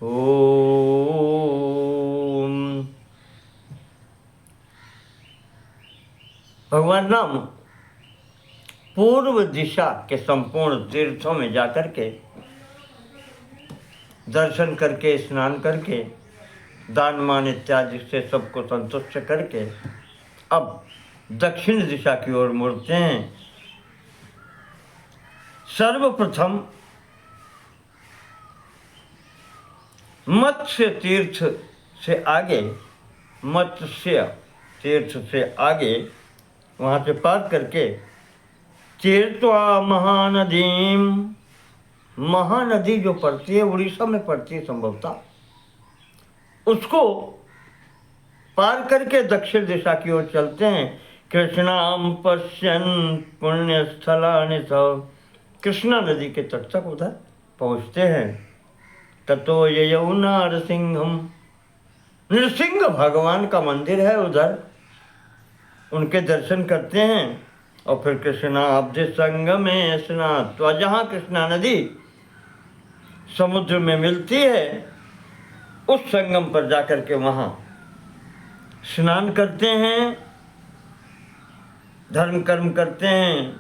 ओम। भगवान राम पूर्व दिशा के संपूर्ण तीर्थों में जाकर के दर्शन करके, स्नान करके, दान मान इत्यादि से सबको संतुष्ट करके अब दक्षिण दिशा की ओर मुड़ते हैं। सर्वप्रथम मत्स्य तीर्थ से आगे, मत्स्य तीर्थ से आगे वहाँ से पार करके तीर्थवा महानदीम, महानदी जो पड़ती है उड़ीसा में पड़ती है संभवतः, उसको पार करके दक्षिण दिशा की ओर चलते हैं। कृष्णाम पश्यन पुण्यस्थलानि स, कृष्णा नदी के तट तक उधर पहुँचते हैं। ततो ययौ नरसिंहम, नृसिंह भगवान का मंदिर है उधर, उनके दर्शन करते हैं। और फिर कृष्णाब्ध संगमे स्नात्वा, जहाँ कृष्णा नदी समुद्र में मिलती है उस संगम पर जाकर के वहाँ स्नान करते हैं, धर्म कर्म करते हैं,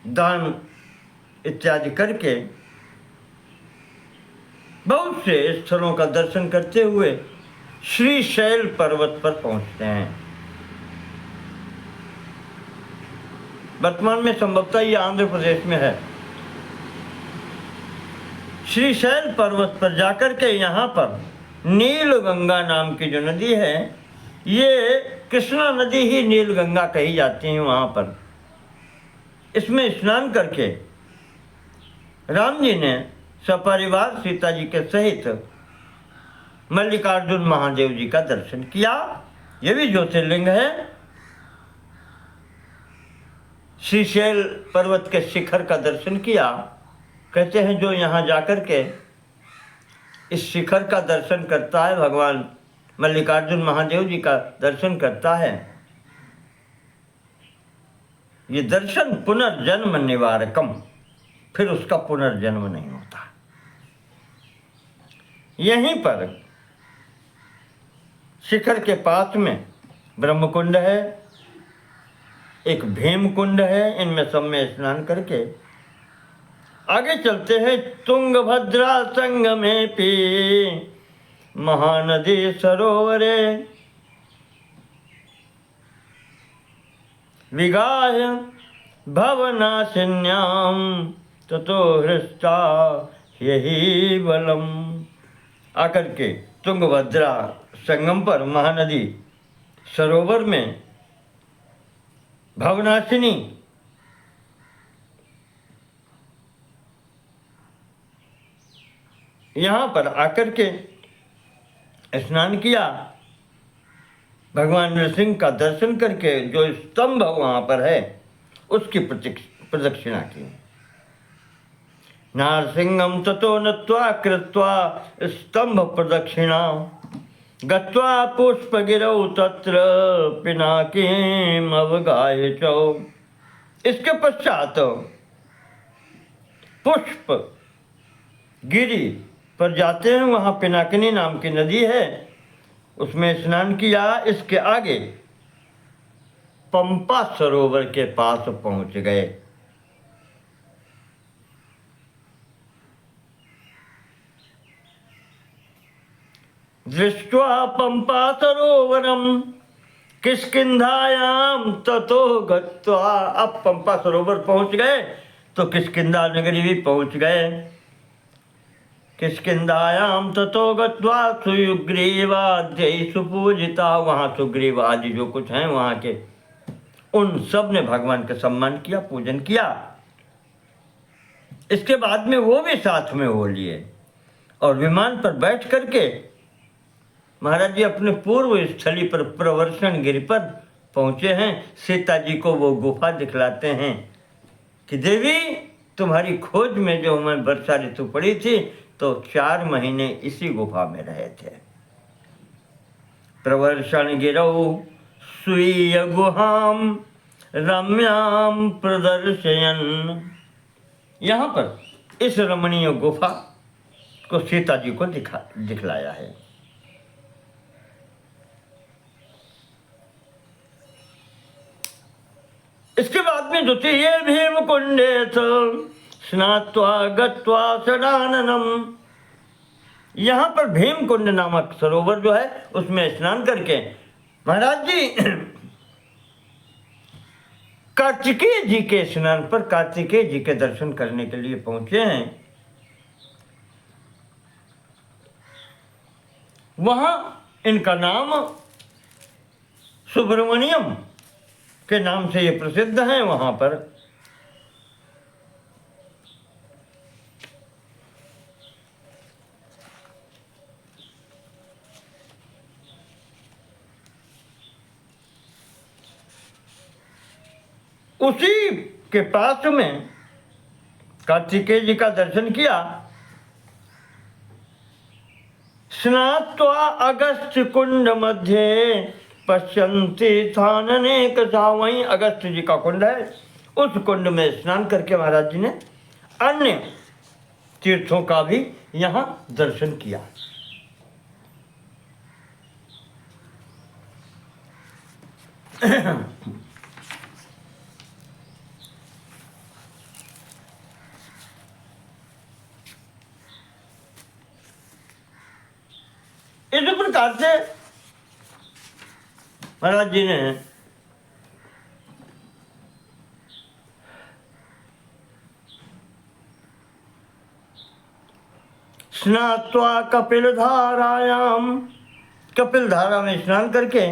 दान इत्यादि करके बहुत से स्थलों का दर्शन करते हुए श्रीशैल पर्वत पर पहुंचते हैं। वर्तमान में संभवतः ये आंध्र प्रदेश में है। श्रीशैल पर्वत पर जाकर के यहाँ पर नीलगंगा नाम की जो नदी है, ये कृष्णा नदी ही नीलगंगा कही जाती है। वहाँ पर इसमें स्नान करके राम जी ने सपरिवार सीता जी के सहित मल्लिकार्जुन महादेव जी का दर्शन किया। ये भी ज्योतिर्लिंग है। श्रीशैल पर्वत के शिखर का दर्शन किया। कहते हैं जो यहाँ जाकर के इस शिखर का दर्शन करता है, भगवान मल्लिकार्जुन महादेव जी का दर्शन करता है, ये दर्शन पुनर्जन्म निवारकम, फिर उसका पुनर्जन्म नहीं होता। यहीं पर शिखर के पास में ब्रह्मकुंड है, एक भीम कुंड है। इनमें सब में स्नान करके आगे चलते हैं। तुंगभद्रा संगमे पी महानदी सरोवरे विगाय भवनाशिन्याम ततो हृष्टा यही बलम। आकर के तुंगभद्रा संगम पर महानदी सरोवर में भवनाशिनी यहाँ पर आकर के स्नान किया। भगवान नृसिंह का दर्शन करके जो स्तंभ वहाँ पर है उसकी प्रदक्षिणा की। नारसिंहम ततो नत्वा कृत्वा स्तंभ प्रदक्षिणा गत्वा पुष्पगिरौ तत्र पिनाकीम अवगाह्य चौ। इसके पश्चात पुष्प गिरी पर जाते हैं। वहाँ पिनाकिनी नाम की नदी है, उसमें स्नान किया। इसके आगे पंपा सरोवर के पास पहुँच गए। दृष्ट्वा पंपा सरोवरम किष्किंधायाम ततो गत्वा। अब पंपा सरोवर पहुंच गए तो किष्किंधा नगरी भी पहुंच गए। किष्किंधायाम ततो गत्वा सुग्रीवाद्यै सुपूजिता। वहाँ सुग्रीव आदि जो कुछ हैं वहाँ के, उन सब ने भगवान का सम्मान किया, पूजन किया। इसके बाद में वो भी साथ में हो लिए और विमान पर बैठ करके महाराज जी अपने पूर्व स्थली पर प्रवर्षण गिरि पर पहुँचे हैं। सीता जी को वो गुफा दिखलाते हैं कि देवी तुम्हारी खोज में जो मैं वर्षा ऋतु पड़ी थी तो 4 महीने इसी गुफा में रहे थे। प्रवर्षण गिरौ स्वीय गुहाम रम्याम प्रदर्शयन। यहाँ पर इस रमणीय गुफा को सीता जी को दिखलाया है। इसके बाद में द्वितीय भीम कुंडे स्नात्वा गत्वा सदाननम, यहां पर भीम कुंड नामक सरोवर जो है उसमें स्नान करके महाराज जी कार्तिकेय जी के स्नान पर कार्तिकेय जी के दर्शन करने के लिए पहुंचे हैं। वहां इनका नाम सुब्रमण्यम के नाम से ये प्रसिद्ध है। वहां पर उसी के पास में कार्तिकेय जी का दर्शन किया। स्नात्वा अगस्त्य कुंड मध्य पश्यन्ति थानने कथा, वहीं अगस्त्य जी का कुंड है, उस कुंड में स्नान करके महाराज जी ने अन्य तीर्थों का भी यहाँ दर्शन किया। इस प्रकार से महाराज जी ने स्नात्वा कपिल धारायाम, कपिल धारा में स्नान करके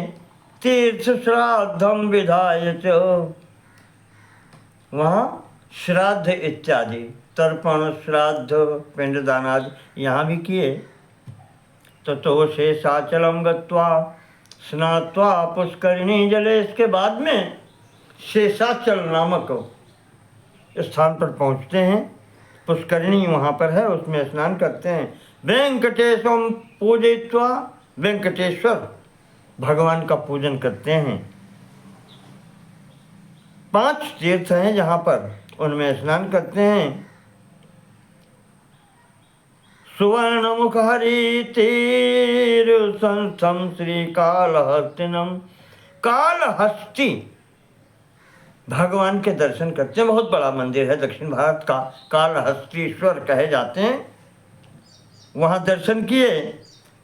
तीर्थ श्राद्धम विधाय च, वहाँ श्राद्ध इत्यादि तर्पण श्राद्ध पिंडदान आदि यहाँ भी किए। ततो शेषाचलम गत्वा स्नात्वा पुष्करिणी जले, इसके बाद में शेषाचल नामक स्थान पर पहुँचते हैं। पुष्करिणी वहाँ पर है, उसमें स्नान करते हैं। वेंकटेशम पूजयित्वा, वेंकटेश्वर भगवान का पूजन करते हैं। 5 तीर्थ हैं जहाँ पर, उनमें स्नान करते हैं। सुवर्णमुख हरि तीर संस्थम श्री कालहस्तिनम, कालहस्ती भगवान के दर्शन करते हैं। बहुत बड़ा मंदिर है, दक्षिण भारत का कालहस्तीश्वर कहे जाते हैं। वहाँ दर्शन किए।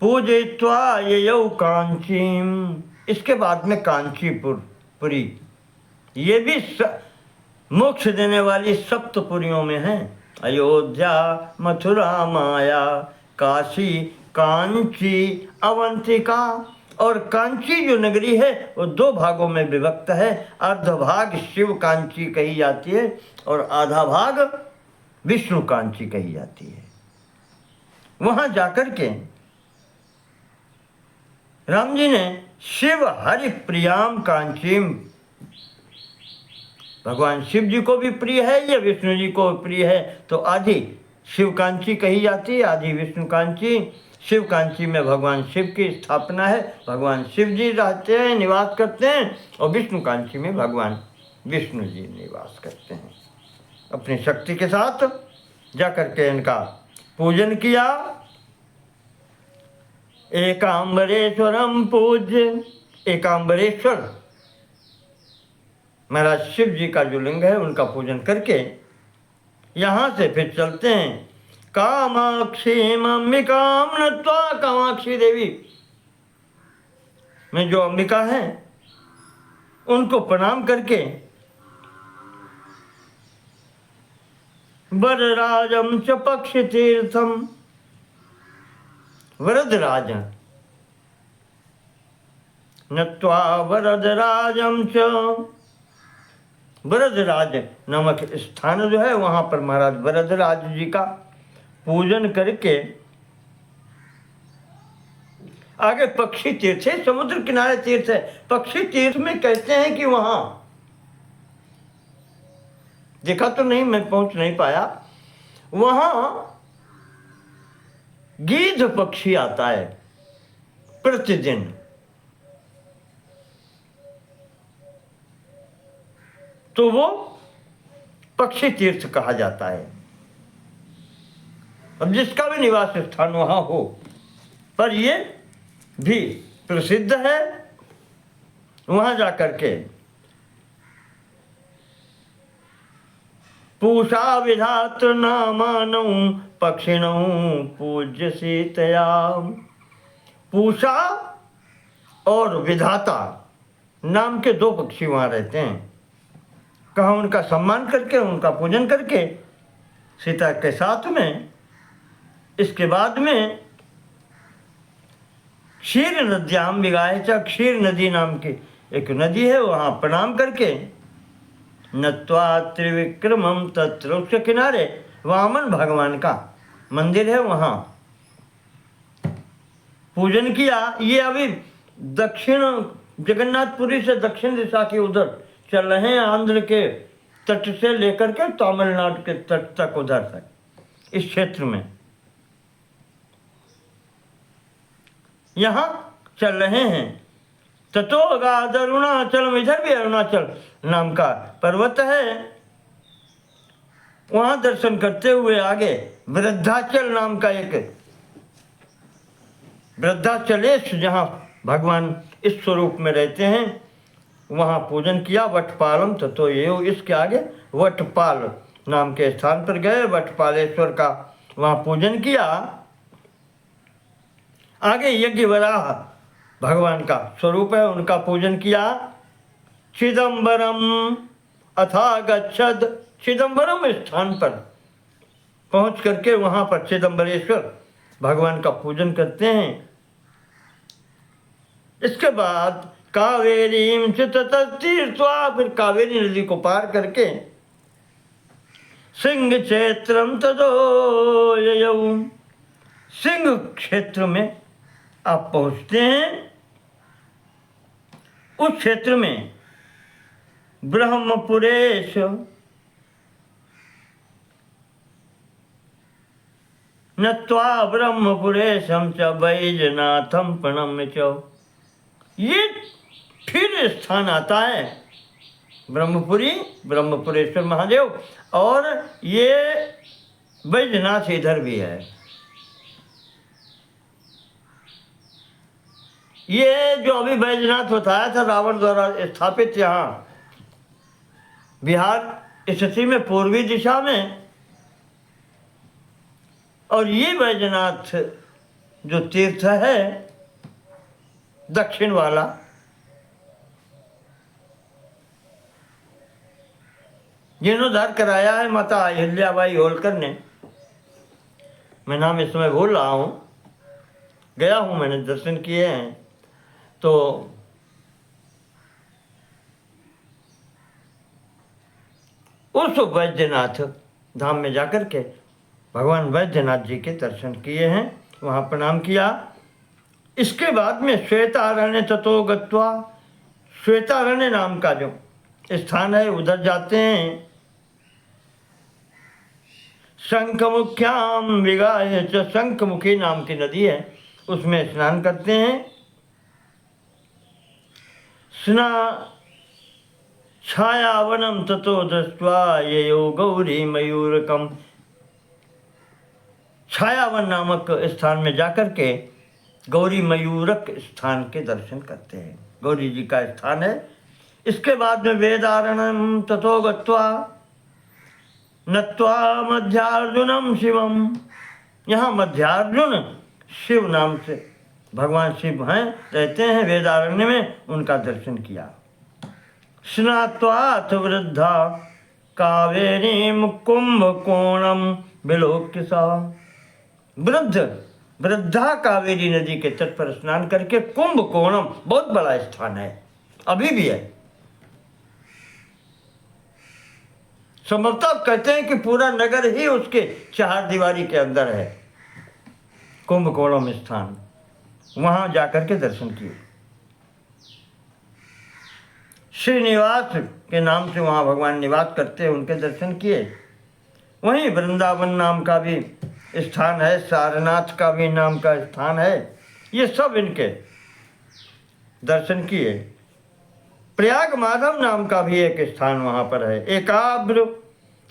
पूजयित्वा ययौ कांचीम, इसके बाद में कांचीपुरी, ये भी मोक्ष देने वाली सप्तपुरियों में है। अयोध्या, मथुरा, माया, काशी, कांची, अवंतिका। और कांची जो नगरी है वो 2 भागों में विभक्त है। अर्धभाग शिव कांची कही जाती है और आधा भाग विष्णु कांची कही जाती है। वहां जाकर के राम जी ने शिव हरि प्रियाम कांचीम, भगवान शिव जी को भी प्रिय है, या विष्णु जी को प्रिय है, तो आधी शिव कांची कही जाती है, आधी विष्णु कांची। शिव कांची में भगवान शिव की स्थापना है, भगवान शिव जी रहते हैं, निवास करते हैं, और विष्णु कांची में भगवान विष्णु जी निवास करते हैं। अपनी शक्ति के साथ जाकर के इनका पूजन किया। एकांबरेश्वरम पूज्य, एकांबरेश्वर महाराज शिव जी का जो लिंग है उनका पूजन करके यहाँ से फिर चलते हैं। कामाक्षी अंबिकाम नत्वा, कामाक्षी देवी में जो अंबिका है उनको प्रणाम करके वरराजम च पक्ष तीर्थम, वरदराज नत्वा वरदराजम च, वरदराज नामक स्थान जो है वहाँ पर महाराज वरदराज जी का पूजन करके आगे पक्षी तीर्थ है, समुद्र किनारे तीर्थ है। पक्षी तीर्थ में कहते हैं कि वहाँ देखा तो नहीं, मैं पहुंच नहीं पाया, वहाँ गीध पक्षी आता है प्रतिदिन। तो वो पक्षी तीर्थ कहा जाता है। अब जिसका भी निवास स्थान वहाँ हो, पर ये भी प्रसिद्ध है। वहाँ जा कर के पूषा विधात नामानौ पक्षिणौ पूज्य सीतया। पूषा और विधाता नाम के दो पक्षी वहाँ रहते हैं। कहा उनका सम्मान करके, उनका पूजन करके सीता के साथ में। इसके बाद में क्षीर नद्याम विगाय च, क्षीर नदी नाम की एक नदी है, वहाँ प्रणाम करके नत्वा त्रिविक्रमम तत्र, उसके किनारे वामन भगवान का मंदिर है, वहाँ पूजन किया। ये अभी दक्षिण जगन्नाथपुरी से दक्षिण दिशा की उधर चल रहे हैं, आंध्र के तट से लेकर के तमिलनाडु के तट तक, उधर तक इस क्षेत्र में यहाँ चल रहे हैं। ततो अगाध अरुणाचल, इधर भी अरुणाचल नाम का पर्वत है, वहाँ दर्शन करते हुए आगे वृद्धाचल नाम का एक वृद्धाचलेश, जहाँ भगवान इस स्वरूप में रहते हैं, वहाँ पूजन किया। वटपालम ततो ये, इसके आगे वटपाल नाम के स्थान पर गए, वटपालेश्वर का वहाँ पूजन किया। आगे यज्ञ वराह भगवान का स्वरूप है, उनका पूजन किया। चिदम्बरम अथा गच्छद, चिदम्बरम स्थान पर पहुँच करके वहाँ पर चिदम्बरेश्वर भगवान का पूजन करते हैं। इसके बाद कावेरीम च तीर्थवा, फिर कावेरी नदी को पार करके सिंह क्षेत्रम तदो ययौ, सिंह क्षेत्र में आप पहुंचते हैं। उस क्षेत्र में ब्रह्मपुरेश नत्वा ब्रह्मपुरेशम च बैजनाथम प्रणम्य च, ये फिर स्थान आता है ब्रह्मपुरी, ब्रह्मपुरेश्वर महादेव, और ये बैजनाथ इधर भी है। ये जो अभी बैजनाथ बताया था रावण द्वारा स्थापित यहाँ बिहार स्थिति में पूर्वी दिशा में, और ये बैजनाथ जो तीर्थ है दक्षिण वाला, जीर्णोद्धार कराया है माता अहिल्याबाई होलकर ने। मैं नाम इस समय भूल रहा हूँ, गया हूँ, मैंने दर्शन किए हैं। तो उस वैद्यनाथ धाम में जाकर के भगवान वैद्यनाथ जी के दर्शन किए हैं, वहाँ प्रणाम किया। इसके बाद में श्वेतारण्य ततो गत्वा, श्वेतारण्य नाम का जो स्थान है उधर जाते हैं। शंखमुख्याम विगाय च, शंखमुखी नाम की नदी है, उसमें स्नान करते हैं। स्ना छायावनम ततो दृष्ट्वा ययो गौरी मयूरकम, छायावन नामक स्थान में जाकर के गौरी मयूरक स्थान के दर्शन करते हैं, गौरी जी का स्थान है। इसके बाद में वेदारणम ततो गत्वा नत्वा मध्यार्जुनम शिवम, यहाँ मध्यार्जुन शिव नाम से भगवान शिव हैं, रहते हैं वेदारण्य में, उनका दर्शन किया। स्नात्वाथ वृद्धा कावेरीम कुंभकोणम विलोक्य सा, वृद्धा कावेरी नदी के तट पर स्नान करके कुंभकोणम, बहुत बड़ा स्थान है, अभी भी है। संभवतः कहते हैं कि पूरा नगर ही उसके चार दीवारी के अंदर है, कुंभकोणम स्थान। वहां जाकर के दर्शन किए। श्रीनिवास के नाम से वहाँ भगवान निवास करते हैं, उनके दर्शन किए। वहीं वृंदावन नाम का भी स्थान है, सारनाथ का भी नाम का स्थान है, ये सब इनके दर्शन किए। प्रयाग माधव नाम का भी एक स्थान वहाँ पर है। एकाब्र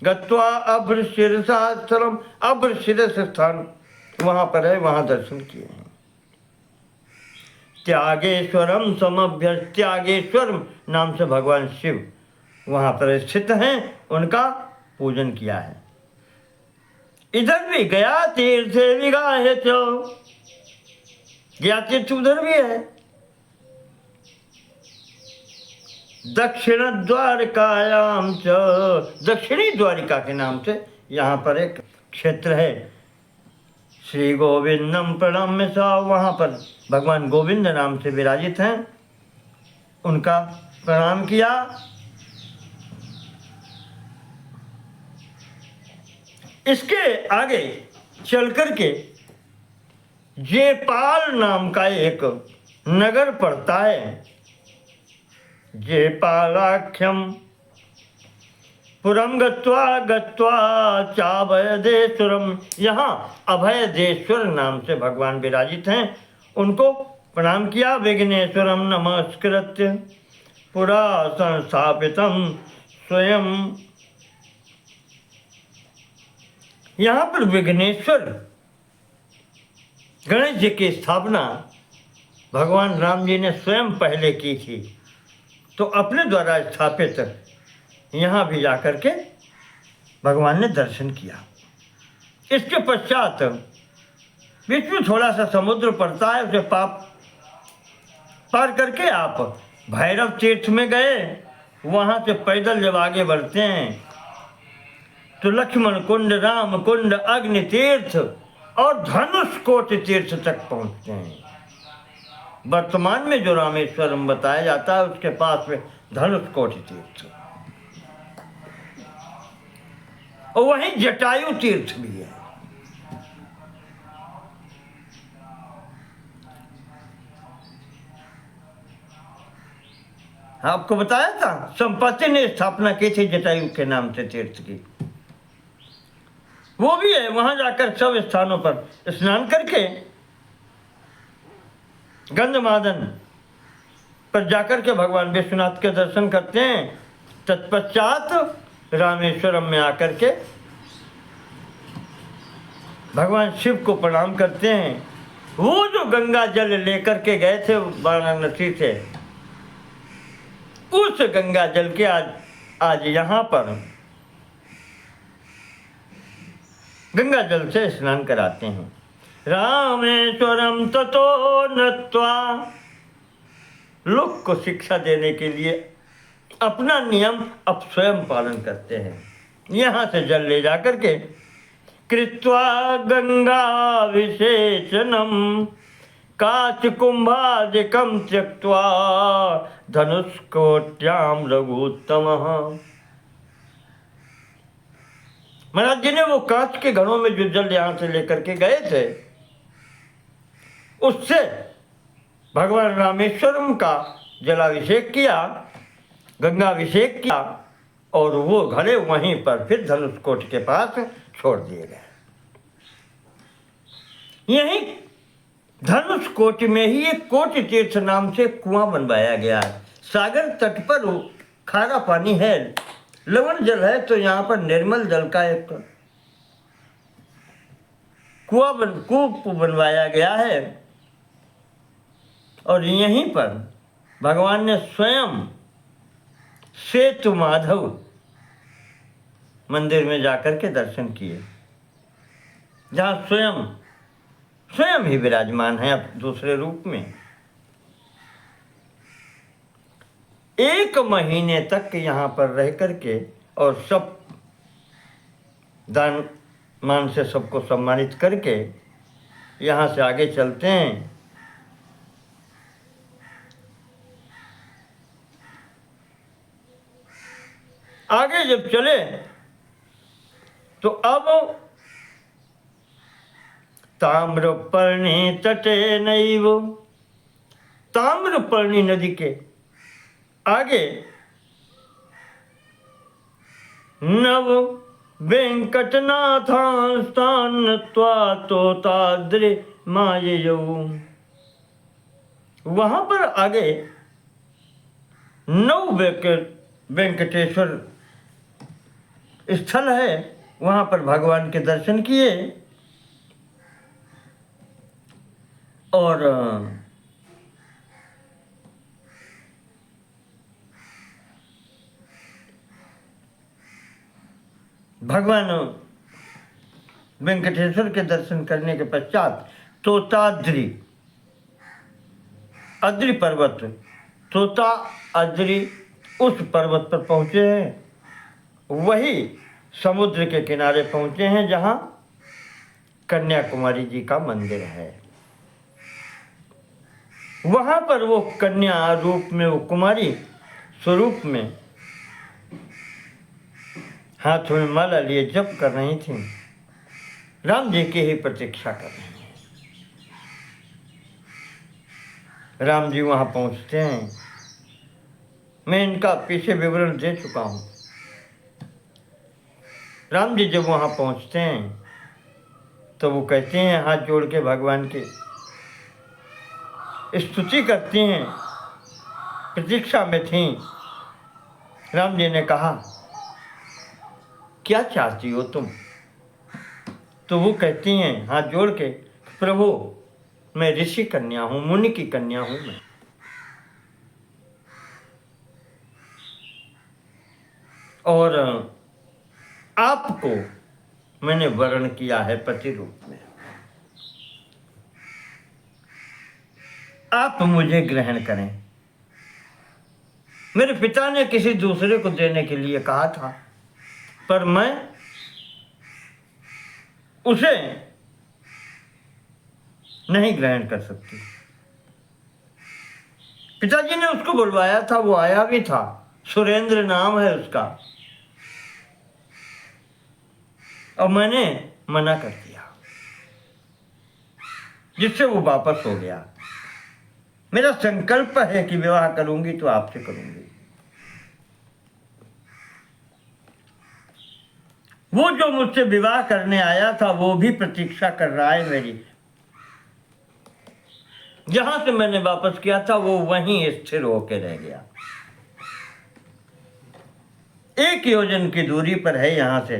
गत्वा अभ्रशिरसाश्रम, अभ्रशिरस स्थान वहाँ पर है, वहाँ दर्शन किए हैं। त्यागेश्वरम समभ्य, त्यागेश्वर नाम से भगवान शिव वहाँ पर स्थित हैं, उनका पूजन किया है। इधर भी गया तीर्थ विगाहे चो, गया तीर्थ उधर भी है। दक्षिण द्वारकायाम च, दक्षिणी द्वारिका के नाम से यहाँ पर एक क्षेत्र है। श्री गोविंदम प्रणम्य सा, वहाँ पर भगवान गोविंद नाम से विराजित हैं, उनका प्रणाम किया। इसके आगे चल करके जेपाल नाम का एक नगर पड़ता है। जेपालाख्यम पुरम गत्वा गत्वा चाभयदेश्वरम, यहाँ अभयदेश्वर नाम से भगवान विराजित हैं, उनको प्रणाम किया। विघ्नेश्वरम नमस्कृत्य पुरा संस्थापितम स्वयं, यहाँ पर विघ्नेश्वर गणेश जी की स्थापना भगवान राम जी ने स्वयं पहले की थी, तो अपने द्वारा स्थापित यहाँ भी जाकर के भगवान ने दर्शन किया। इसके पश्चात बीच में थोड़ा सा समुद्र पड़ता है, उसे पार करके आप भैरव तीर्थ में गए। वहाँ से पैदल जब आगे बढ़ते हैं तो लक्ष्मण कुंड, राम कुंड, अग्नि तीर्थ और धनुष कोटि तीर्थ तक पहुँचते हैं। वर्तमान में जो रामेश्वरम बताया जाता है उसके पास में धनुष कोटि तीर्थ, और वहीं जटायु तीर्थ भी है। आपको बताया था संपत्ति ने स्थापना की थी जटायु के नाम से तीर्थ की, वो भी है। वहां जाकर सब स्थानों पर स्नान करके गंधमादन पर जाकर के भगवान विश्वनाथ के दर्शन करते हैं। तत्पश्चात रामेश्वरम में आकर के भगवान शिव को प्रणाम करते हैं। वो जो गंगा जल लेकर के गए थे वाराणसी से, उस गंगा जल के आज यहाँ पर गंगा जल से स्नान कराते हैं। रामेश्वरम ततो नत्वा, लोक को शिक्षा देने के लिए अपना नियम अब स्वयं पालन करते हैं। यहाँ से जल ले जाकर के कृत्वा गंगा विशेषणम काच कुंभादिकम त्यक्त्वा धनुष्कोट्याम रघुत्तमः। महाराज जी ने वो कांच के घड़ों में जो जल यहाँ से लेकर के गए थे, उससे भगवान रामेश्वरम का जलाभिषेक किया, गंगाभिषेक किया, और वो घड़े वहीं पर फिर धनुषकोट के पास छोड़ दिए गए। यहीं धनुषकोट में ही एक कोटि तीर्थ नाम से कुआं बनवाया गया है। सागर तट पर खारा पानी है, लवण जल है, तो यहाँ पर निर्मल जल का एक कूप बनवाया गया है। और यहीं पर भगवान ने स्वयं सेतु माधव मंदिर में जाकर के दर्शन किए, जहाँ स्वयं ही विराजमान है अब दूसरे रूप में। 1 महीने तक यहाँ पर रह करके और सब दान मान से सबको सम्मानित करके यहाँ से आगे चलते हैं। आगे जब चले तो अब ताम्रपर्णी तटे नैव, ताम्रपर्णी नदी के आगे नव वेंकटनाथांस्तान नत्वा तोताद्रि माययौ, वहाँ पर आगे 9 वेंकटेश्वर स्थल है, वहाँ पर भगवान के दर्शन किए और भगवान वेंकटेश्वर के दर्शन करने के पश्चात तोताद्री, अद्री पर्वत, तोता अद्री उस पर्वत पर पहुँचे हैं। वही समुद्र के किनारे पहुँचे हैं जहाँ कन्याकुमारी जी का मंदिर है। वहाँ पर वो कन्या रूप में, वो कुमारी स्वरूप में हाथ में माला लिए जप कर रही थी, राम जी की ही प्रतीक्षा कर रही हैं। राम जी वहाँ पहुँचते हैं। मैं इनका पीछे विवरण दे चुका हूँ। राम जी जब वहाँ पहुँचते हैं तो वो कहते हैं, हाथ जोड़ के भगवान की स्तुति करती हैं, प्रतीक्षा में थी। राम जी ने कहा, क्या चाहती हो तुम? तो वो कहती हैं हाथ जोड़ के, प्रभु मैं ऋषि कन्या हूँ, मुनि की कन्या हूँ मैं। और आपको मैंने वर्ण किया है पति रूप में, आप मुझे ग्रहण करें। मेरे पिता ने किसी दूसरे को देने के लिए कहा था, पर मैं उसे नहीं ग्रहण कर सकती। पिताजी ने उसको बुलवाया था, वो आया भी था, सुरेंद्र नाम है उसका, और मैंने मना कर दिया, जिससे वो वापस हो गया। मेरा संकल्प है कि विवाह करूंगी तो आपसे करूंगी। वो जो मुझसे विवाह करने आया था वो भी प्रतीक्षा कर रहा है मेरी। जहां से मैंने वापस किया था वो वहीं स्थिर होकर रह गया। 1 योजन की दूरी पर है यहां से।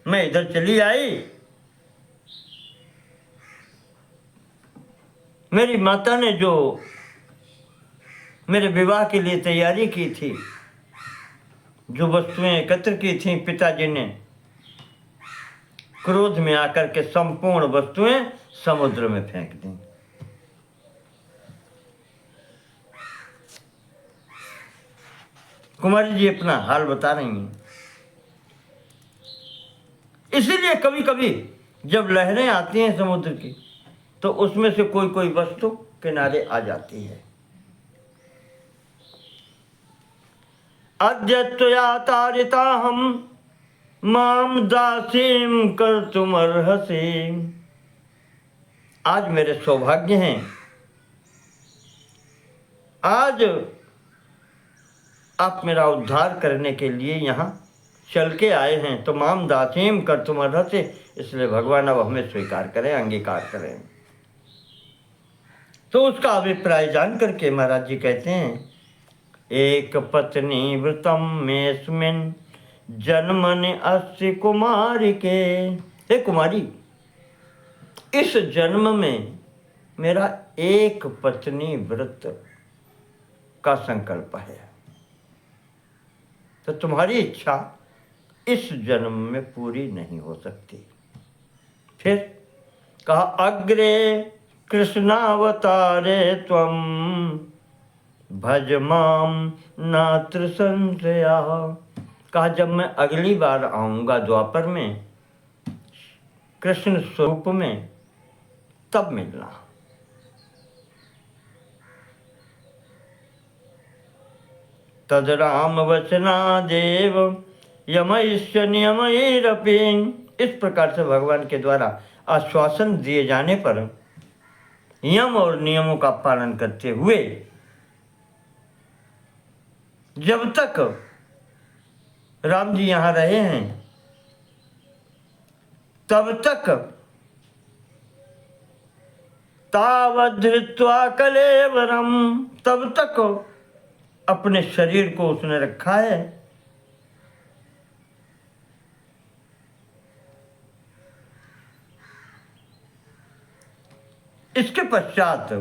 मैं इधर चली आई, मेरी माता ने जो मेरे विवाह के लिए तैयारी की थी, जो वस्तुएं एकत्र की थी, पिताजी ने क्रोध में आकर के संपूर्ण वस्तुएं समुद्र में फेंक दी। कुमारी जी अपना हाल बता रही हैं। इसीलिए कभी कभी जब लहरें आती हैं समुद्र की, तो उसमें से कोई कोई वस्तु किनारे आ जाती है। अद्य त्वया तारिता हम माम दासीम कर्तुमर्हसि। आज मेरे सौभाग्य हैं, आज आप मेरा उद्धार करने के लिए यहाँ चल के आए हैं, तो माम दासीम कर्तुमर्हसि, इसलिए भगवान अब हमें स्वीकार करें, अंगीकार करें। तो उसका अभिप्राय जान करके महाराज जी कहते हैं, एक पत्नी व्रतम मेस्मिन् जन्मनि अस्ति कुमारी के। हे कुमारी, इस जन्म में मेरा एक पत्नी व्रत का संकल्प है, तो तुम्हारी इच्छा इस जन्म में पूरी नहीं हो सकती। फिर कहा, अग्रे कृष्णावतारे त्वं भज माम नात्र संशया। कहा, जब मैं अगली बार आऊंगा द्वापर में कृष्ण स्वरूप में, तब मिलना। तद राम वचना देव यमैश्च नियमैरपि। इस प्रकार से भगवान के द्वारा आश्वासन दिए जाने पर यम और नियमों का पालन करते हुए जब तक राम जी यहाँ रहे हैं, तब तक तावधृत्वा कलेवरम, तब तक अपने शरीर को उसने रखा है इसके पश्चात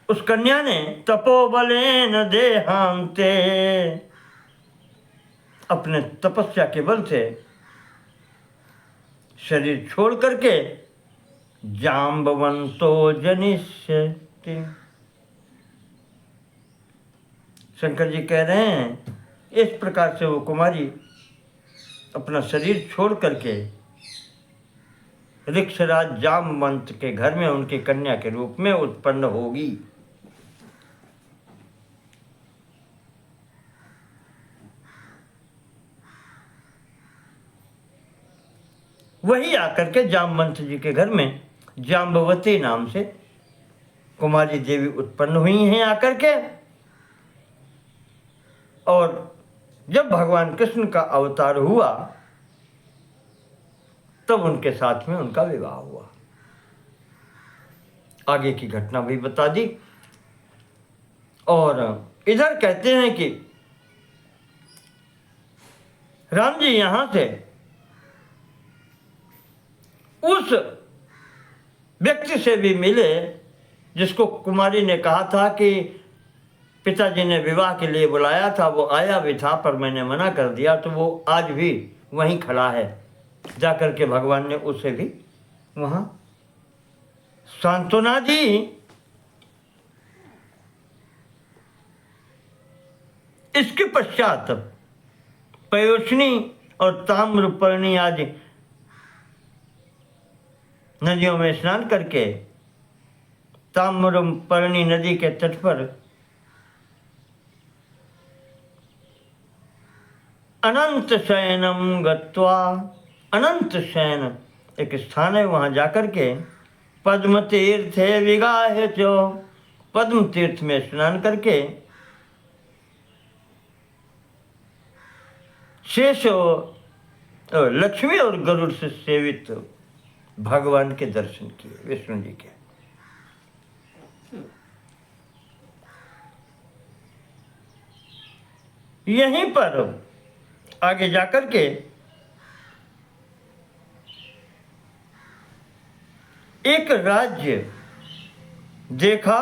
उस कन्या ने तपोबलेन देहांते, अपने तपस्या के बल से शरीर छोड़ करके जाम्बवंतो जनिष्यति। शंकर जी कह रहे हैं इस प्रकार से वो कुमारी अपना शरीर छोड़ करके ऋक्षराज जामवंत के घर में उनकी कन्या के रूप में उत्पन्न होगी। वही आकर के जामवंत जी के घर में जाम्बवती नाम से कुमारी देवी उत्पन्न हुई हैं आकर के। और जब भगवान कृष्ण का अवतार हुआ तब उनके साथ में उनका विवाह हुआ। आगे की घटना भी बता दी। और इधर कहते हैं कि राम जी यहां से उस व्यक्ति से भी मिले जिसको कुमारी ने कहा था कि पिताजी ने विवाह के लिए बुलाया था, वो आया भी था पर मैंने मना कर दिया, तो वो आज भी वहीं खड़ा है। जाकर के भगवान ने उसे भी वहां सांत्वना दी। इसके पश्चात पयोष्णी और ताम्रपर्णी आदि नदियों में स्नान करके ताम्रपर्णी नदी के तट पर अनंत शयनम गत्वा, अनंत शयन एक स्थान है, वहां जाकर के पद्म तीर्थे विगाहे चो, पद्म तीर्थ में स्नान करके शेष लक्ष्मी और गरुड़ से सेवित भगवान के दर्शन किए, विष्णु जी के। यहीं पर आगे जाकर के एक राज्य देखा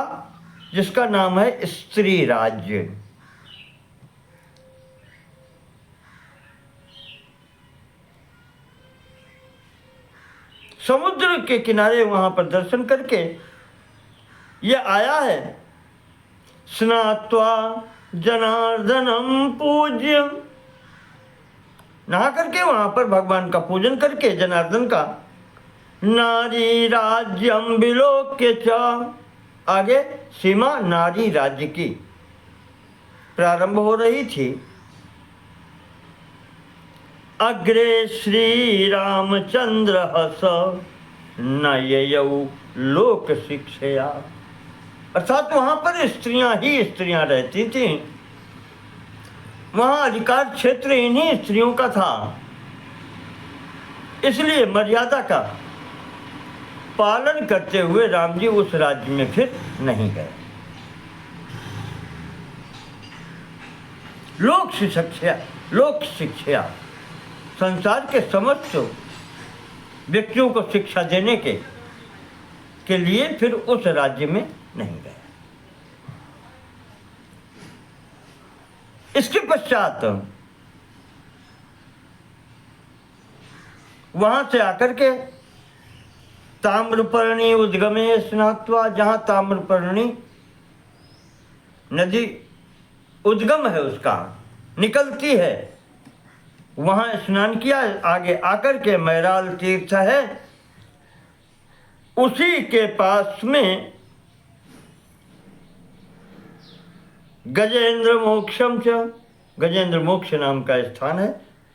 जिसका नाम है स्त्री राज्य। समुद्र के किनारे वहां पर दर्शन करके यह आया है। स्नात्वा जनार्दनम पूज्य, नहा करके वहां पर भगवान का पूजन करके जनार्दन का, नारी राज्यम विलोक्य च, आगे सीमा नारी राज्य की प्रारंभ हो रही थी। अग्रे श्री रामचंद्र हस न ययौ लोक शिक्षया, अर्थात वहां पर स्त्रियां ही स्त्रियां रहती थी। वहां अधिकार क्षेत्र इन्हीं स्त्रियों का था, इसलिए मर्यादा का पालन करते हुए राम जी उस राज्य में फिर नहीं गए। लोक शिक्षा संसार के समस्त व्यक्तियों को शिक्षा देने के लिए फिर उस राज्य में नहीं गए। इसके पश्चात वहां से आकर के ताम्रपर्णी उद्गमे स्नात्वा, जहां ताम्रपर्णी नदी उद्गम है उसका निकलती है, वहां स्नान किया। आगे आकर के मैराल तीर्थ है, उसी के पास में गजेंद्र मोक्षम च, गजेंद्र मोक्ष नाम का स्थान है,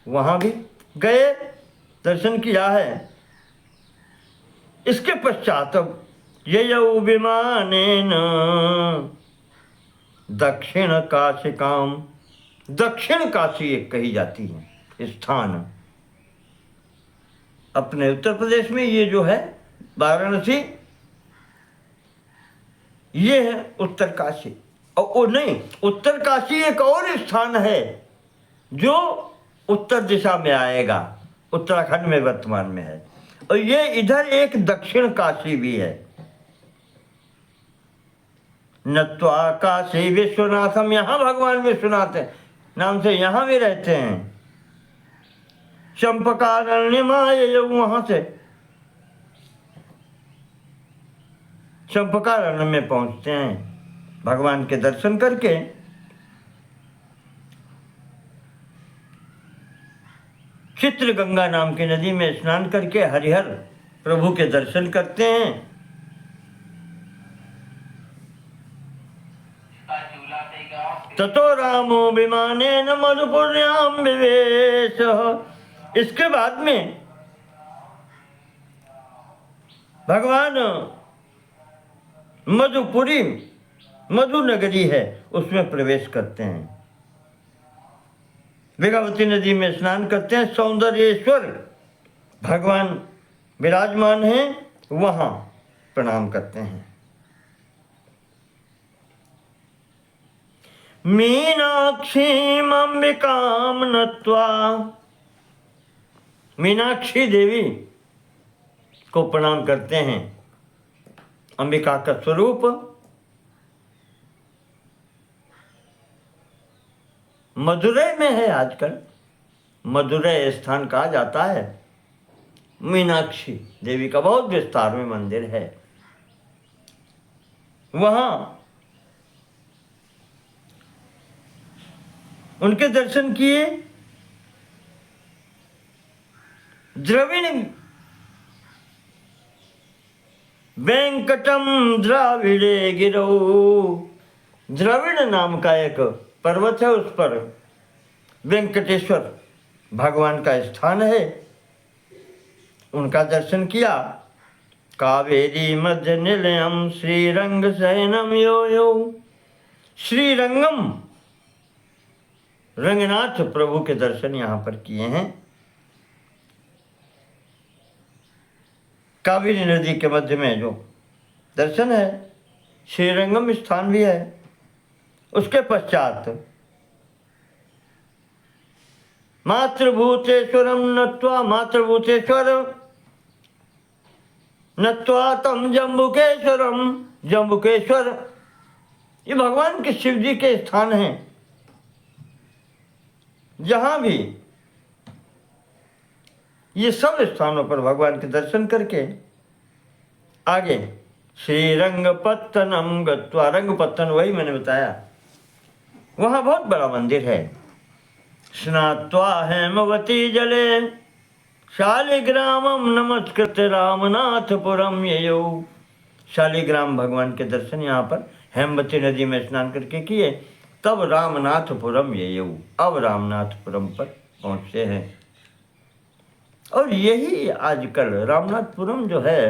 वहां भी गए, दर्शन किया है। इसके पश्चात ययौ विमानेन दक्षिण काशिकाम, दक्षिण काशी एक कही जाती है स्थान अपने उत्तर प्रदेश में। ये जो है वाराणसी, ये है उत्तर काशी। और नहीं, उत्तर काशी एक और स्थान है जो उत्तर दिशा में आएगा, उत्तराखंड में वर्तमान में है। और ये इधर एक दक्षिण काशी भी है। नत्वा काशी विश्वनाथम, यहाँ भगवान विश्वनाथ नाम से यहाँ भी रहते हैं। चंपकारण्य माय, वहां से चंपकारण्य में पहुंचते हैं भगवान के दर्शन करके। चित्रगंगा नाम की नदी में स्नान करके हरिहर प्रभु के दर्शन करते हैं। ततो रामो विमानेन मधुपुर्याम विवेश। इसके बाद में भगवान मधुपुरी, मधु नगरी है, उसमें प्रवेश करते हैं। वेगावती नदी में स्नान करते हैं। सौंदर्येश्वर भगवान विराजमान हैं, वहां प्रणाम करते हैं। मीनाक्षीम अंबिकाम नत्वा, मीनाक्षी देवी को प्रणाम करते हैं। अंबिका का स्वरूप मदुरै में है। आजकल मदुरै स्थान कहा जाता है। मीनाक्षी देवी का बहुत विस्तार में मंदिर है। वहां उनके दर्शन किए। द्रविण वेंकटम द्राविड़े गिरो, द्रविड़ नाम का एक पर्वत है, उस पर वेंकटेश्वर भगवान का स्थान है। उनका दर्शन किया। कावेरी मध्य निलयम श्रीरंग शयनम यो यो, श्रीरंगम रंगनाथ प्रभु के दर्शन यहाँ पर किए हैं। कावेरी नदी के मध्य में जो दर्शन है, श्रीरंगम स्थान भी है। उसके पश्चात मातृभूतेश्वरम नत्वा, मातृभूतेश्वर नत्वा तम जम्बुकेश्वरम, जम्बुकेश्वर ये भगवान के शिव जी के स्थान हैं। जहां भी ये सब स्थानों पर भगवान के दर्शन करके आगे श्रीरंगपत्तनम गत्वा, रंगपत्तन वही मैंने बताया, वहां बहुत बड़ा मंदिर है। स्नात्वा हेमवती जले शालिग्रामम नमस्कृत रामनाथपुरम ययो, शालिग्राम भगवान के दर्शन यहाँ पर हेमवती नदी में स्नान करके किए। तब रामनाथपुरम ययो, अब रामनाथपुरम पर पहुँचते हैं। और यही आजकल रामनाथपुरम जो है,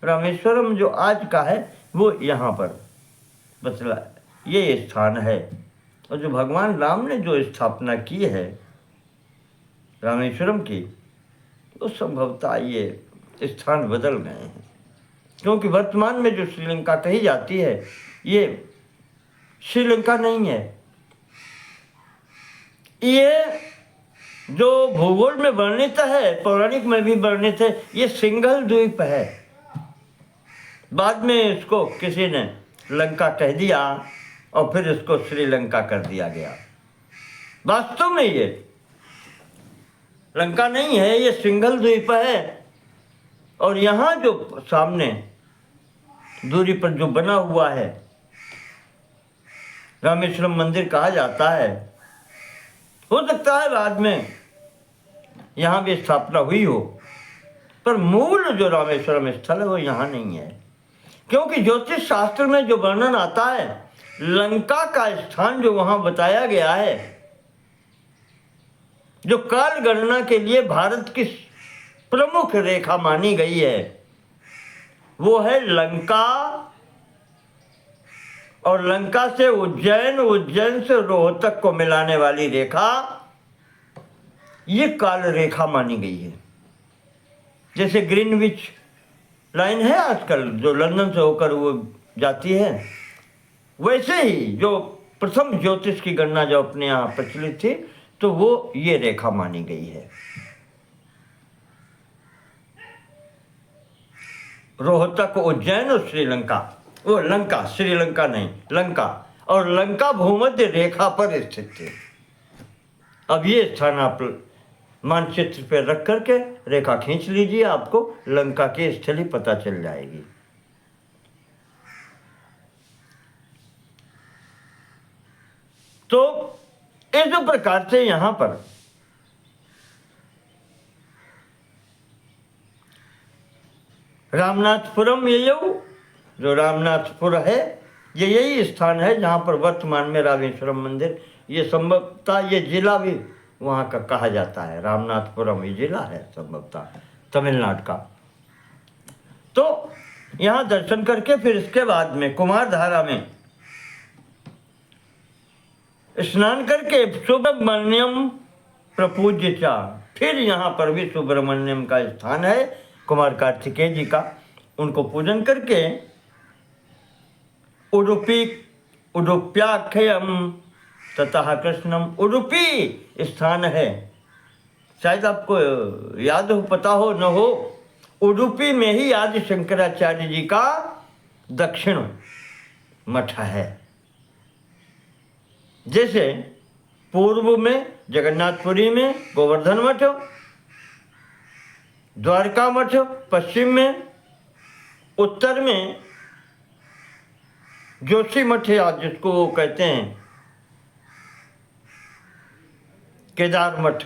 रामेश्वरम जो आज का है, वो यहाँ पर बतला ये स्थान है। और जो भगवान राम ने जो स्थापना की है रामेश्वरम की, तो संभवतः ये स्थान बदल गए हैं। क्योंकि वर्तमान में जो श्रीलंका कही जाती है, ये श्रीलंका नहीं है। ये जो भूगोल में वर्णित है, पौराणिक में भी वर्णित है, ये सिंघल द्वीप है। बाद में इसको किसी ने लंका कह दिया और फिर इसको श्रीलंका कर दिया गया। वास्तव में ये लंका नहीं है, ये सिंघल द्वीप है। और यहाँ जो सामने दूरी पर जो बना हुआ है रामेश्वरम मंदिर कहा जाता है, हो सकता है बाद में यहाँ भी स्थापना हुई हो, पर मूल जो रामेश्वरम स्थल है वो यहाँ नहीं है। क्योंकि ज्योतिष शास्त्र में जो वर्णन आता है, लंका का स्थान जो वहाँ बताया गया है, जो काल गणना के लिए भारत की प्रमुख रेखा मानी गई है, वो है लंका। और लंका से उज्जैन, उज्जैन से रोहतक को मिलाने वाली रेखा, ये काल रेखा मानी गई है। जैसे ग्रीनविच लाइन है आजकल, जो लंदन से होकर वो जाती है, वैसे ही जो प्रथम ज्योतिष की गणना जो अपने यहाँ प्रचलित थी, तो वो ये रेखा मानी गई है। रोहतक, उज्जैन और श्रीलंका, वो लंका, श्रीलंका नहीं, लंका, और लंका भूमध्य रेखा पर स्थित थे। अब ये स्थान आप मानचित्र पे रख करके रेखा खींच लीजिए, आपको लंका की स्थली पता चल जाएगी। तो इस प्रकार से यहां पर रामनाथपुरम, ये जो रामनाथपुर है, ये यही स्थान है जहाँ पर वर्तमान में रामेश्वरम मंदिर, ये संभवतः ये जिला भी वहाँ का कहा जाता है। रामनाथपुरम ये जिला है संभवतः तमिलनाडु का। तो यहाँ दर्शन करके फिर इसके बाद में कुमारधारा में स्नान करके सुब्रमण्यम प्रपूज्य चा, फिर यहाँ पर भी सुब्रमण्यम का स्थान है, कुमार कार्तिकेय जी का, उनको पूजन करके उडुप्याख्यम ततः कृष्णम, उडुपी स्थान है, शायद आपको याद हो, पता हो न हो, उडुपी में ही आदि शंकराचार्य जी का दक्षिण मठ है। जैसे पूर्व में जगन्नाथपुरी में गोवर्धन मठ, द्वारका मठ पश्चिम में, उत्तर में जोशी मठ है जिसको वो कहते हैं केदार मठ,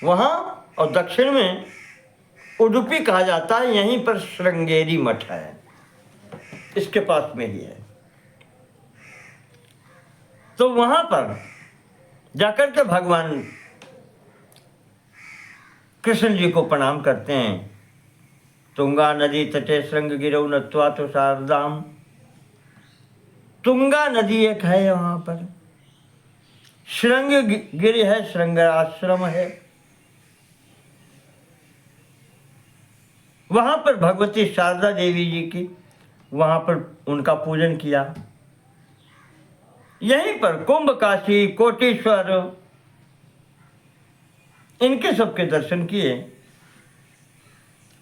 वहाँ, और दक्षिण में उडुपी कहा जाता है, यहीं पर श्रृंगेरी मठ है, इसके पास में ही है। तो वहाँ पर जाकर के भगवान कृष्ण जी को प्रणाम करते हैं। तुंगा नदी तटे श्रृंग गिरौ नत्वा तो शारदाम, तुंगा नदी एक है वहाँ पर, श्रृंग गिरि है, श्रृंग आश्रम है, वहाँ पर भगवती शारदा देवी जी की, वहाँ पर उनका पूजन किया। यहीं पर कुंभ, काशी, कोटीश्वर, इनके सबके दर्शन किए।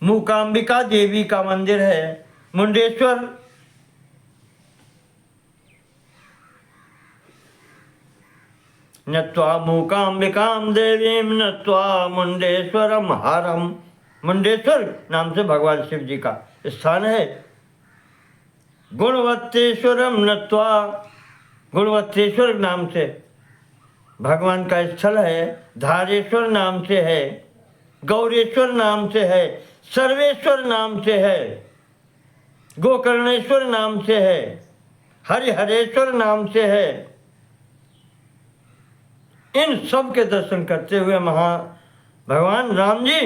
मूकांबिका देवी का मंदिर है, मुंडेश्वर, नत्वा मूकांबिकाम देवीम नत्वा मुंडेश्वरम हरम, मुंडेश्वर नाम से भगवान शिव जी का स्थान है। गुणवत्तेश्वरम नत्वा, गुणवत्तेश्वर नाम से भगवान का स्थल है, धारेश्वर नाम से है, गौरेश्वर नाम से है, सर्वेश्वर नाम से है, गोकर्णेश्वर नाम से है, हरिहरेश्वर नाम से है। इन सब के दर्शन करते हुए भगवान राम जी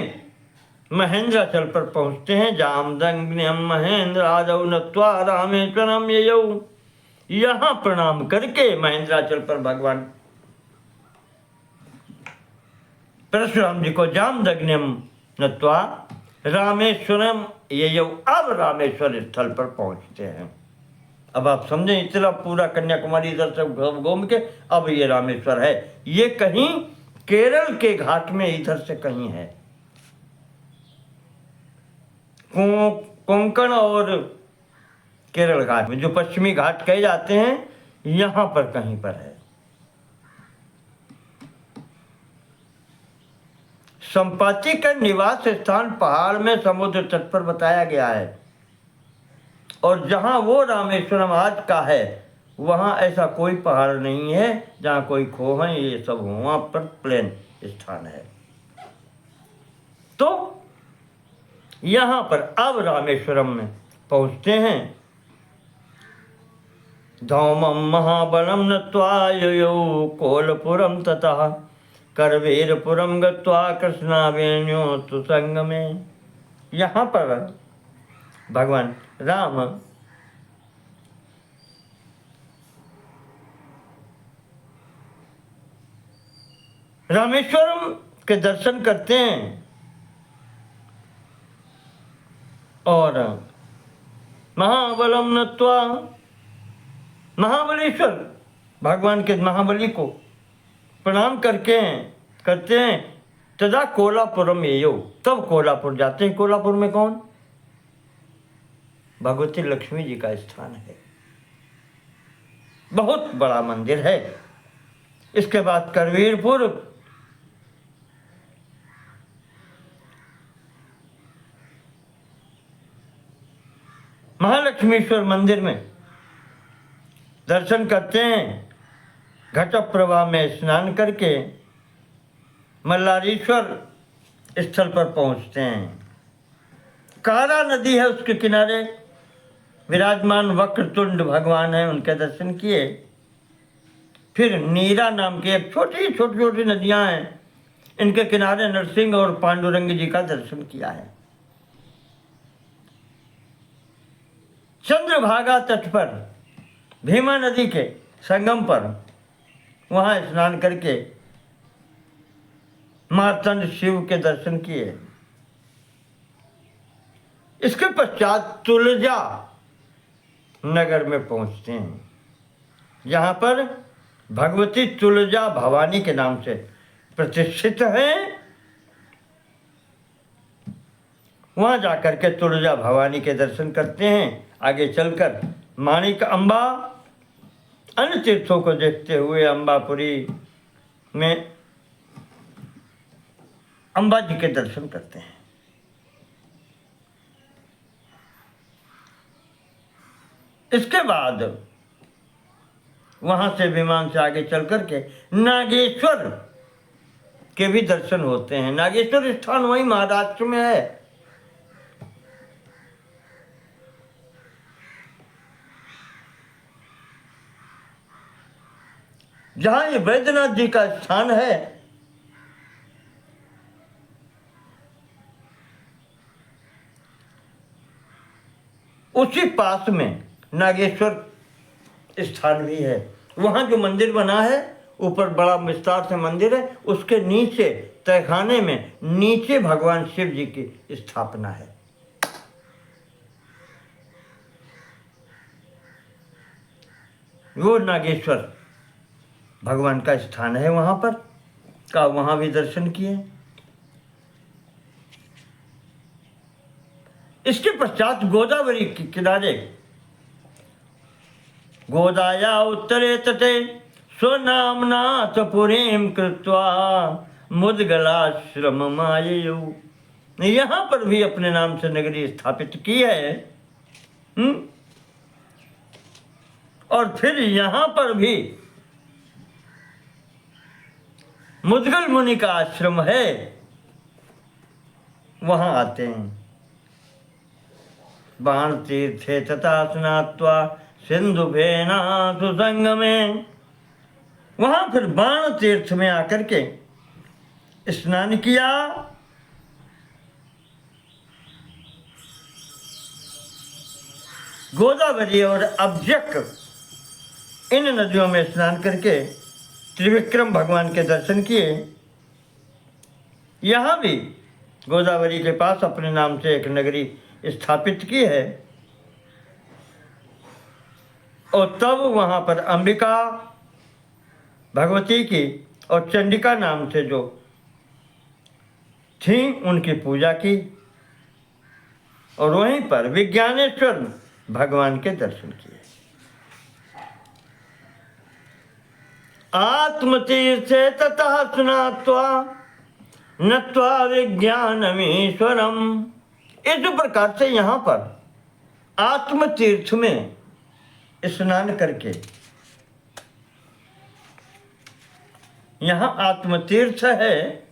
महेंद्राचल पर पहुँचते हैं। जामदग्न्यम महेंद्र आदौ नत्वा रामेश्वरम ययौ, यहाँ प्रणाम करके महेंद्राचल पर भगवान परशुराम जी को जामदग्न्यम नत्वा रामेश्वरम ययौ, अब रामेश्वर स्थल पर पहुँचते हैं। अब आप समझें, इतना पूरा कन्याकुमारी इधर से घूम के अब ये रामेश्वर है। ये कहीं केरल के घाट में इधर से कहीं है, कोंकण और केरल घाट में, जो पश्चिमी घाट कहे जाते हैं, यहाँ पर कहीं पर है। संपाति का निवास स्थान पहाड़ में समुद्र तट पर बताया गया है, और जहाँ वो रामेश्वरम आज का है, वहाँ ऐसा कोई पहाड़ नहीं है जहाँ कोई खो है, ये सब वहाँ पर प्लेन स्थान है। तो यहाँ पर अब रामेश्वरम में पहुँचते हैं। धौमम महाबलम नत्वा ययौ कोलपुरम ततः करवीरपुरम गत्वा कृष्णावेण्यो सुसंग में। यहाँ पर भगवान राम रामेश्वरम के दर्शन करते हैं, और महाबलम नत्वा, महाबलेश्वर भगवान के महाबली को प्रणाम करते हैं। तदा कोलापुरम ययौ, तब कोलापुर जाते हैं। कोलापुर में कौन? भगवती लक्ष्मी जी का स्थान है। बहुत बड़ा मंदिर है। इसके बाद करवीरपुर, महालक्ष्मीश्वर मंदिर में दर्शन करते हैं। घट प्रभा में स्नान करके मल्लारेश्वर स्थल पर पहुंचते हैं। कारा नदी है, उसके किनारे विराजमान वक्रतुंड भगवान है, उनके दर्शन किए। फिर नीरा नाम की एक छोटी छोटी नदियां हैं, इनके किनारे नरसिंह और पांडुरंग जी का दर्शन किया है। चंद्रभागा तट पर भीमा नदी के संगम पर वहां स्नान करके मार्तंड शिव के दर्शन किए। इसके पश्चात तुलजा नगर में पहुंचते हैं, जहां पर भगवती तुलजा भवानी के नाम से प्रतिष्ठित है। वहां जाकर के तुलजा भवानी के दर्शन करते हैं। आगे चलकर माणिक अम्बा, अन्य तीर्थों को देखते हुए अम्बापुरी में अम्बा जी के दर्शन करते हैं। इसके बाद वहां से विमान से आगे चल करके नागेश्वर के भी दर्शन होते हैं। नागेश्वर स्थान वही महाराष्ट्र में है। जहां ये वैद्यनाथ जी का स्थान है, उसी पास में नागेश्वर स्थान भी है। वहां जो मंदिर बना है, ऊपर बड़ा विस्तार से मंदिर है, उसके नीचे तहखाने में नीचे भगवान शिव जी की स्थापना है। वो नागेश्वर भगवान का स्थान है। वहां पर का वहां भी दर्शन किए। इसके पश्चात गोदावरी के किनारे गोदाया उत्तरे तटे स्वनामनाथ पुरीम कृत्वा मुद्गलाश्रम माययु। यहाँ पर भी अपने नाम से नगरी स्थापित की है। और फिर यहाँ पर भी मुद्गल मुनि का आश्रम है, वहां आते हैं। बाण तीर्थे तथा स्नात्वा सिंधु भेना सुसंगमे। वहां फिर बाण तीर्थ में आकर के स्नान किया। गोदावरी और अब्जक इन नदियों में स्नान करके त्रिविक्रम भगवान के दर्शन किए। यहाँ भी गोदावरी के पास अपने नाम से एक नगरी स्थापित की है। और तब वहाँ पर अंबिका भगवती की और चंडिका नाम से जो थी, उनकी पूजा की। और वहीं पर विज्ञानेश्वर भगवान के दर्शन किए। आत्मतीर्थे ततः स्नात्वा नत्वा विज्ञानमीश्वरम। इस प्रकार से यहाँ पर आत्मतीर्थ में स्नान करके, यहाँ आत्मतीर्थ है,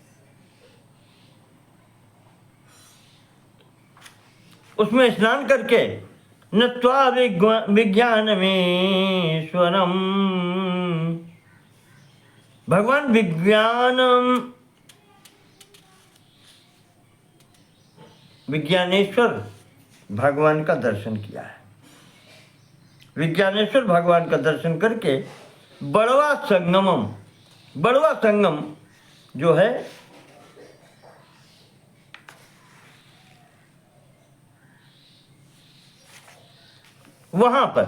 उसमें स्नान करके नत्वा विज्ञानमीश्वरम, भगवान विज्ञानेश्वर भगवान का दर्शन किया है। विज्ञानेश्वर भगवान का दर्शन करके बड़वा संगम जो है, वहां पर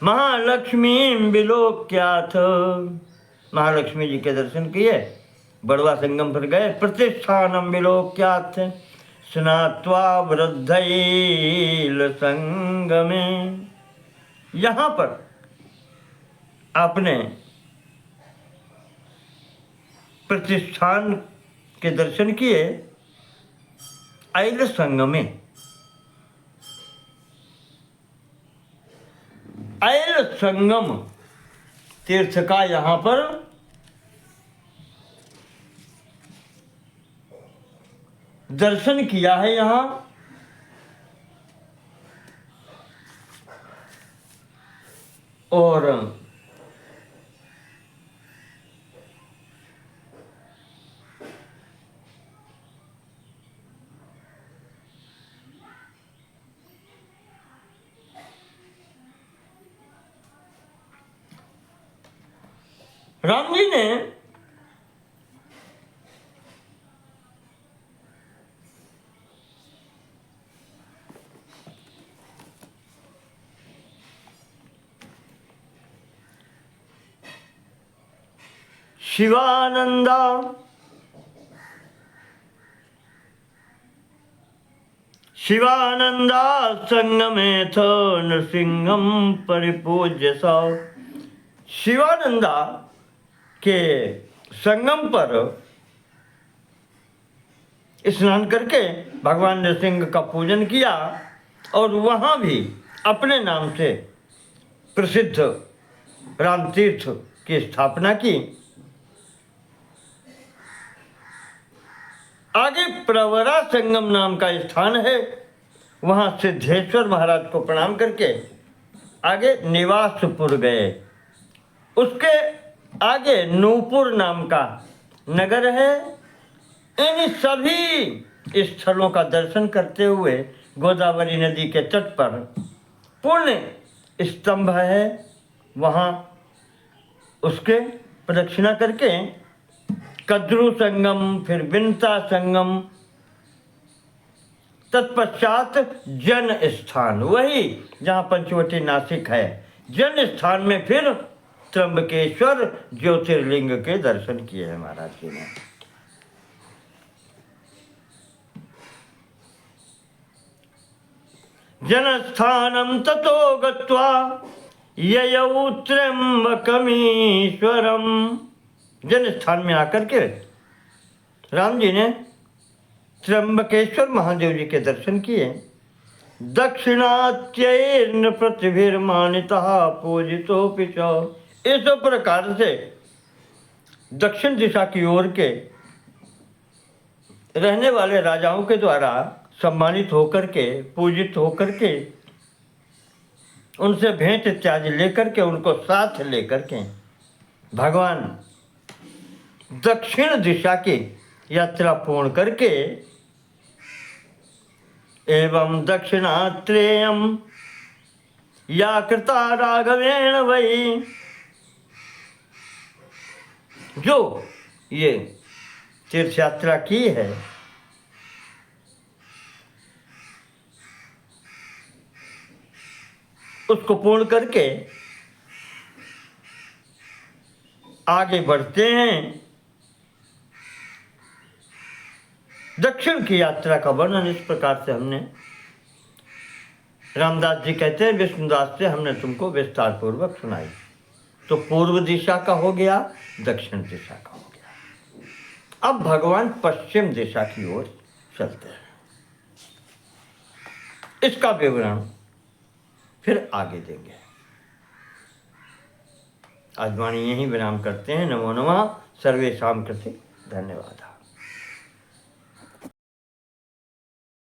महालक्ष्मी विलोक्याथ, महालक्ष्मी जी के दर्शन किए। बड़वा संगम पर गए। प्रतिष्ठानम विलोक्याथ, स्नात्वा वृद्धैल संगमे। यहाँ पर आपने प्रतिष्ठान के दर्शन किए ऐल संगमे। ऐल संगम तीर्थ का यहाँ पर दर्शन किया है। यहाँ और राम जी ने शिवानंदा संगमेथ नृसिंहम परिपूज्य सा। शिवानंदा के संगम पर स्नान करके भगवान नृसिंह का पूजन किया और वहाँ भी अपने नाम से प्रसिद्ध राम तीर्थ की स्थापना की। आगे प्रवरा संगम नाम का स्थान है, वहाँ सिद्धेश्वर महाराज को प्रणाम करके आगे निवासपुर गए। उसके आगे नूपुर नाम का नगर है। इन सभी स्थलों का दर्शन करते हुए गोदावरी नदी के तट पर पुण्य स्तंभ है, वहाँ उसके प्रदक्षिणा करके कद्रू संगम, फिर बिनता संगम, तत्पश्चात जन स्थान, वही जहाँ पंचवटी नासिक है, जन स्थान में फिर त्र्यंबकेश्वर ज्योतिर्लिंग के दर्शन किए हैं महाराज जी ने। जनस्थानम ततो गत्वा ययौ त्र्यंबकमीश्वरम। जन स्थान में आकर के राम जी ने त्र्यंबकेश्वर महादेव जी के दर्शन किए। दक्षिणात्यैर्न प्रतिभिर्मानितः पूजितोऽपि च। इस प्रकार से दक्षिण दिशा की ओर के रहने वाले राजाओं के द्वारा सम्मानित होकर के, पूजित होकर के, उनसे भेंट इत्यादि लेकर के, उनको साथ लेकर के भगवान दक्षिण दिशा की यात्रा पूर्ण करके एवं दक्षिणात्रेयम या कृता राघवेण वही, जो ये तीर्थ यात्रा की है उसको पूर्ण करके आगे बढ़ते हैं। दक्षिण की यात्रा का वर्णन इस प्रकार से हमने, रामदास जी कहते हैं विष्णुदास से हमने तुमको विस्तार पूर्वक सुनाई। तो पूर्व दिशा का हो गया, दक्षिण दिशा का हो गया। अब भगवान पश्चिम दिशा की ओर चलते हैं। इसका विवरण फिर आगे देंगे। आज वाणी यहीं विराम करते हैं। नमो नमः। सर्वेषां कृते धन्यवाद।